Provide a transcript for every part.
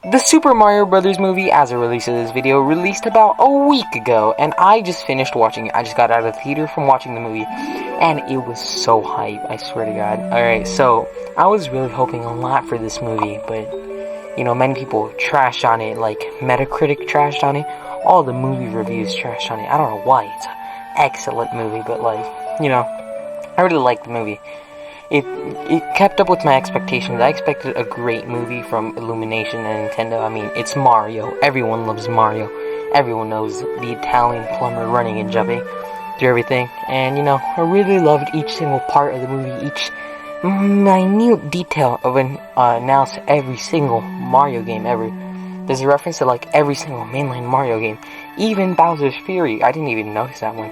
The Super Mario Brothers movie, as a release of this video, released about a week ago, and I just finished watching it. I just got out of the theater from watching the movie, and it was so hype, I swear to God. Alright, so, I was really hoping a lot for this movie, but, you know, many people trashed on it, like, Metacritic trashed on it, all the movie reviews trashed on it. I don't know why, it's an excellent movie, but, like, you know, I really liked the movie. It kept up with my expectations. I expected a great movie from Illumination and Nintendo. I mean, it's Mario. Everyone loves Mario. Everyone knows the Italian plumber running and jumping through everything. And, you know, I really loved each single part of the movie, each minute detail of announced every single Mario game ever. There's a reference to, like, every single mainline Mario game. Even Bowser's Fury. I didn't even notice that one.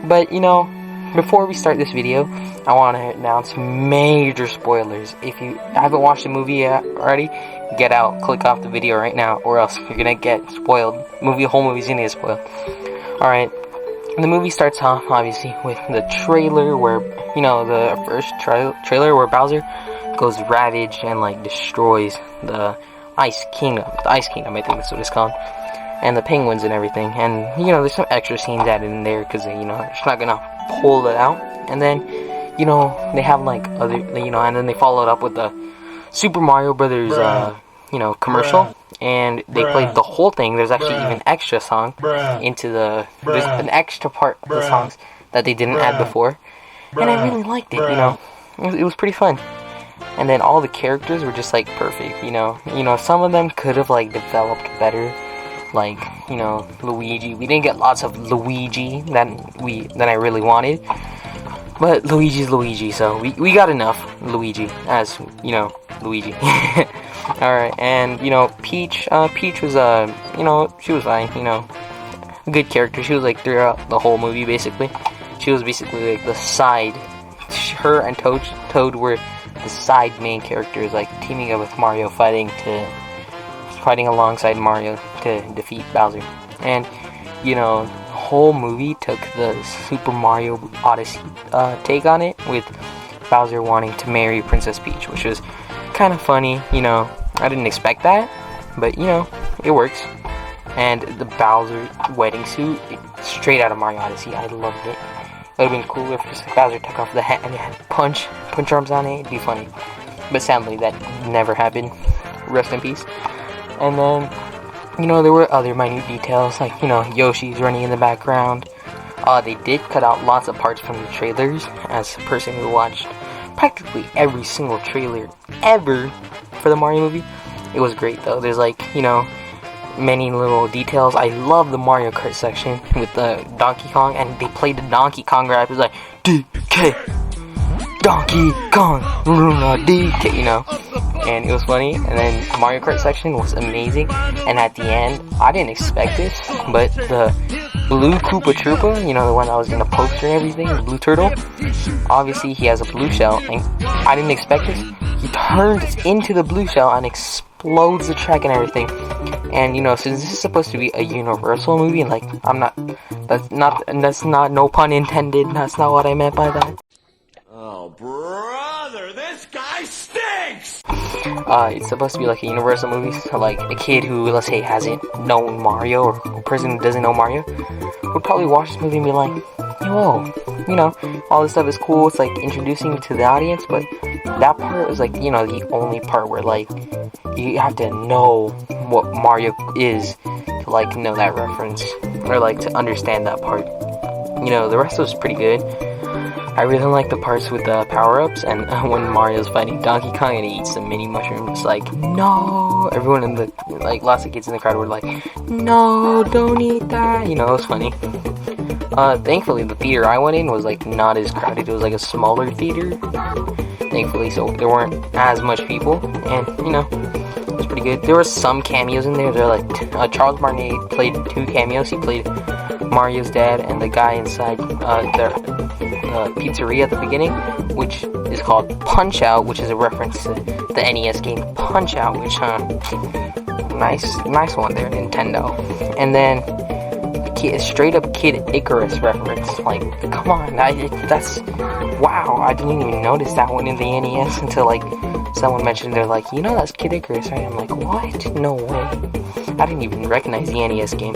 But, you know, before we start this video, I want to announce major spoilers. If you haven't watched the movie yet already, get out, click off the video right now, or else you're gonna get spoiled. The whole movie's gonna get spoiled. Alright, the movie starts off, obviously, with the trailer where, you know, the first trailer where Bowser goes ravage and, like, destroys the Ice Kingdom. The Ice Kingdom, I think that's what it's called. And the penguins and everything. And, you know, there's some extra scenes added in there, because, you know, it's not gonna pull it out. And then, you know, they have, like, other, you know, and then they follow it up with the Super Mario Brothers, you know, commercial. And they played the whole thing. There's actually even extra song into the, there's an extra part of the songs that they didn't add before. And I really liked it, you know. It was pretty fun. And then all the characters were just, like, perfect, you know. You know, some of them could have, like, developed better. Like, you know, Luigi. We didn't get lots of Luigi than I really wanted. But Luigi's Luigi, so we got enough Luigi, as, you know, Luigi. Alright, and, you know, Peach was, you know, she was fine, you know, a good character. She was, like, throughout the whole movie, basically. She was basically, like, the side, her and Toad were the side main characters, like, teaming up with Mario, fighting alongside Mario to defeat Bowser. And, you know, the whole movie took the Super Mario Odyssey take on it, with Bowser wanting to marry Princess Peach, which was kind of funny. You know, I didn't expect that, but, you know, it works. And the Bowser wedding suit, straight out of Mario Odyssey. I loved it. It would have been cooler if Bowser took off the hat and had punch arms on it. It'd be funny. But sadly, that never happened. Rest in peace. And then, you know, there were other minute details, like, you know, Yoshi's running in the background. They did cut out lots of parts from the trailers, as a person who watched practically every single trailer ever for the Mario movie. It was great, though. There's, like, you know, many little details. I love the Mario Kart section with the Donkey Kong, and they played the Donkey Kong rap. It was like, DK, Donkey Kong, DK, you know. And it was funny. And then Mario Kart section was amazing. And at the end, I didn't expect this, but the blue Koopa Troopa, you know, the one that was in the poster and everything, the blue turtle, obviously he has a blue shell, and I didn't expect this. He turns into the blue shell and explodes the track and everything. And, you know, since this is supposed to be a Universal movie, like, that's not, no pun intended, that's not what I meant by that. Oh, brother, this guy stinks! It's supposed to be like a Universal movie, so, like, a kid who, let's say, hasn't known Mario, or a person who doesn't know Mario, would probably watch this movie and be like, whoa, you know, all this stuff is cool, it's, like, introducing to the audience, but that part was, like, you know, the only part where, like, you have to know what Mario is to, like, know that reference, or, like, to understand that part. You know, the rest was pretty good. I really like the parts with the power-ups, and when Mario's fighting Donkey Kong and he eats the mini mushrooms, like, no! Everyone in the, like, lots of kids in the crowd were like, no, don't eat that! You know, it was funny. Thankfully, the theater I went in was, like, not as crowded. It was, like, a smaller theater, thankfully, so there weren't as much people, and, you know, it was pretty good. There were some cameos in there. They're like, Charles Martinet played 2 cameos. He played Mario's dad and the guy inside the pizzeria at the beginning, which is called Punch-Out!, which is a reference to the NES game Punch-Out!, which, nice one there, Nintendo. And then straight up Kid Icarus reference. Like, come on, that's wow. I didn't even notice that one in the NES until like someone mentioned. They're like, you know, that's Kid Icarus, right? I'm like, what? No way. I didn't even recognize the NES game.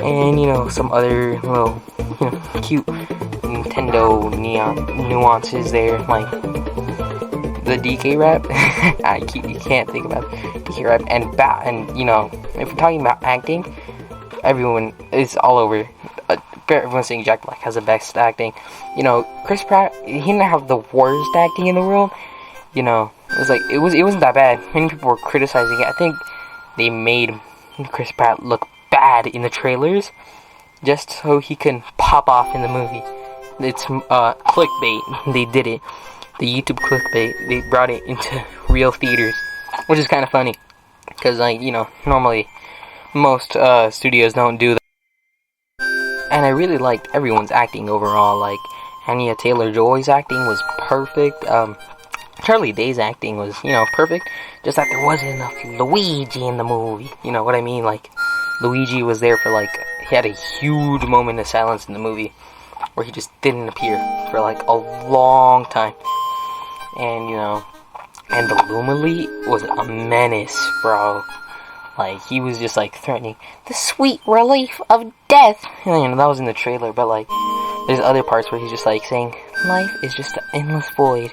And you know, some other little, you know, cute Nintendo nuances there, like the DK rap. You can't think about DK rap and you know, if we're talking about acting, everyone is all over. Everyone's saying Jack Black has the best acting. You know, Chris Pratt, he didn't have the worst acting in the world. You know, it was like it wasn't that bad. Many people were criticizing it. I think they made Chris Pratt look bad in the trailers just so he can pop off in the movie. It's clickbait. They did it. The YouTube clickbait. They brought it into real theaters, which is kind of funny because, like, you know, normally most studios don't do that. And I really liked everyone's acting overall. Like, Anya Taylor-Joy's acting was perfect. Charlie Day's acting was, you know, perfect. Just that there wasn't enough Luigi in the movie. You know what I mean? Like, Luigi was there for, like, he had a huge moment of silence in the movie where he just didn't appear for, like, a long time. And, you know, and the Lumily was a menace, bro. Like, he was just, like, threatening the sweet relief of death. And, you know, that was in the trailer, but, like, there's other parts where he's just, like, saying, life is just an endless void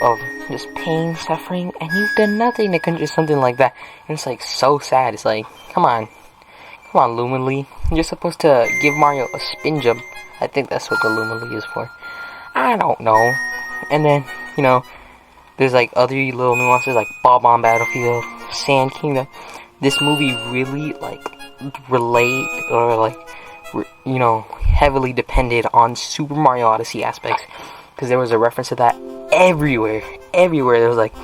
of just pain, suffering, and you've done nothing to conjure something like that. And it's, like, so sad. It's like, come on, Lumily. You're supposed to give Mario a spin jump. I think that's what the Lumily is for. I don't know. And then, you know, there's, like, other little nuances, like Bob-omb Battlefield, Sand Kingdom. This movie really, like, you know, heavily depended on Super Mario Odyssey aspects. Because there was a reference to that everywhere. Everywhere there was like,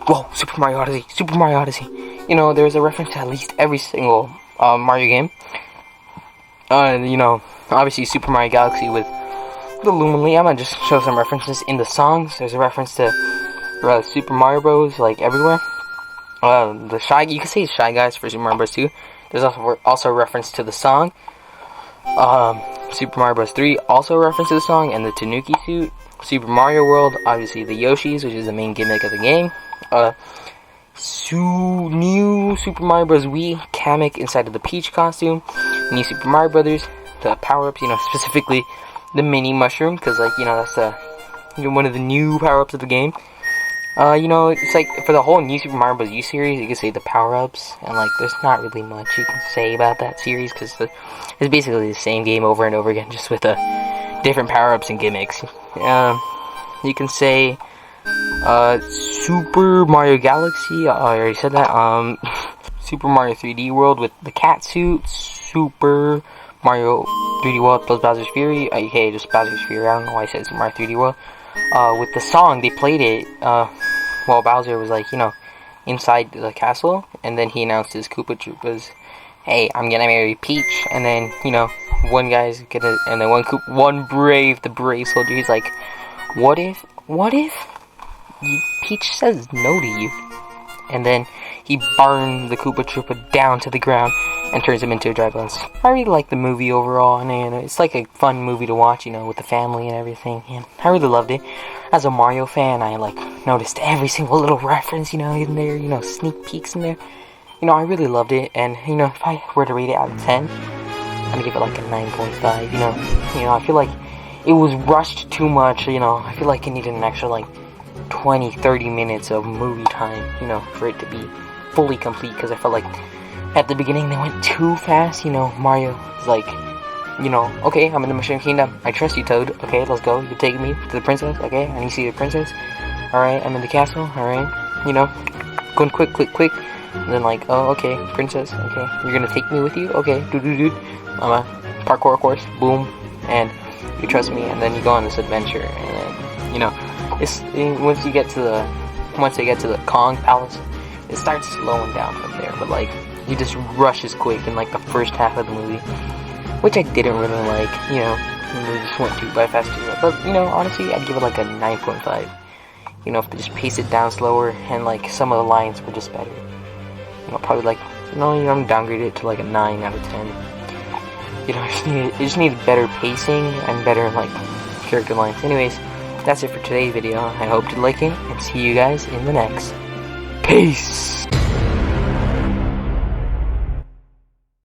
whoa, Super Mario Odyssey. You know, there was a reference to at least every single Mario game. You know, obviously Super Mario Galaxy with the Lumily. I'm gonna just show some references in the songs. There's a reference to Super Mario Bros. Like everywhere. You can say Shy Guys for Super Mario Bros. 2. There's also a reference to the song. Super Mario Bros. 3 also a reference to the song and the Tanuki suit. Super Mario World, obviously the Yoshis, which is the main gimmick of the game. New Super Mario Bros. Wii, Kamek inside of the Peach costume. New Super Mario Brothers, the power-ups, you know, specifically the mini mushroom, because, like, you know, that's one of the new power-ups of the game. You know, it's like, for the whole New Super Mario Bros. U series, you can say the power-ups, and, like, there's not really much you can say about that series, because it's basically the same game over and over again, just with different power-ups and gimmicks. You can say, Super Mario Galaxy, I already said that, Super Mario 3D World with the cat suit, Super Mario 3D World plus Bowser's Fury, aka just Bowser's Fury, I don't know why I said Super Mario 3D World. With the song, they played it, while Bowser was, like, you know, inside the castle, and then he announced his Koopa Troopas, hey, I'm gonna marry Peach, and then, you know, one guy's gonna, and then the brave soldier, he's like, what if Peach says no to you? And then he burns the Koopa Troopa down to the ground and turns him into a dry bones. I really like the movie overall, and you know, it's like a fun movie to watch, you know, with the family and everything, and I really loved it. As a Mario fan, I, like, noticed every single little reference, you know, in there, you know, sneak peeks in there. You know, I really loved it, and, you know, if I were to rate it out of 10, I'm gonna give it, like, a 9.5, you know, I feel like it was rushed too much, you know, I feel like it needed an extra, like, 20-30 minutes of movie time, you know, for it to be fully complete, because I felt like at the beginning they went too fast, you know. Mario is like, you know, okay, I'm in the Mushroom Kingdom, I trust you, Toad, okay, let's go, you're taking me to the princess, okay, I need to see the princess, alright, I'm in the castle, alright, you know, going quick, and then, like, oh, okay, princess, okay, you're gonna take me with you, okay, I'm a parkour course, boom, and you trust me, and then you go on this adventure, and then, you know, once they get to the Kong Palace, it starts slowing down from there, but, like, he just rushes quick in, like, the first half of the movie, which I didn't really like, you know, they just went too by fast, but, you know, honestly, I'd give it, like, a 9.5, you know, if they just pace it down slower, and, like, some of the lines were just better, you know, probably, like, I'm gonna downgrade it to, like, a 9 out of 10, You know, it just needed better pacing and better, like, character length. Anyways, that's it for today's video. I hope you like it, and see you guys in the next. Peace!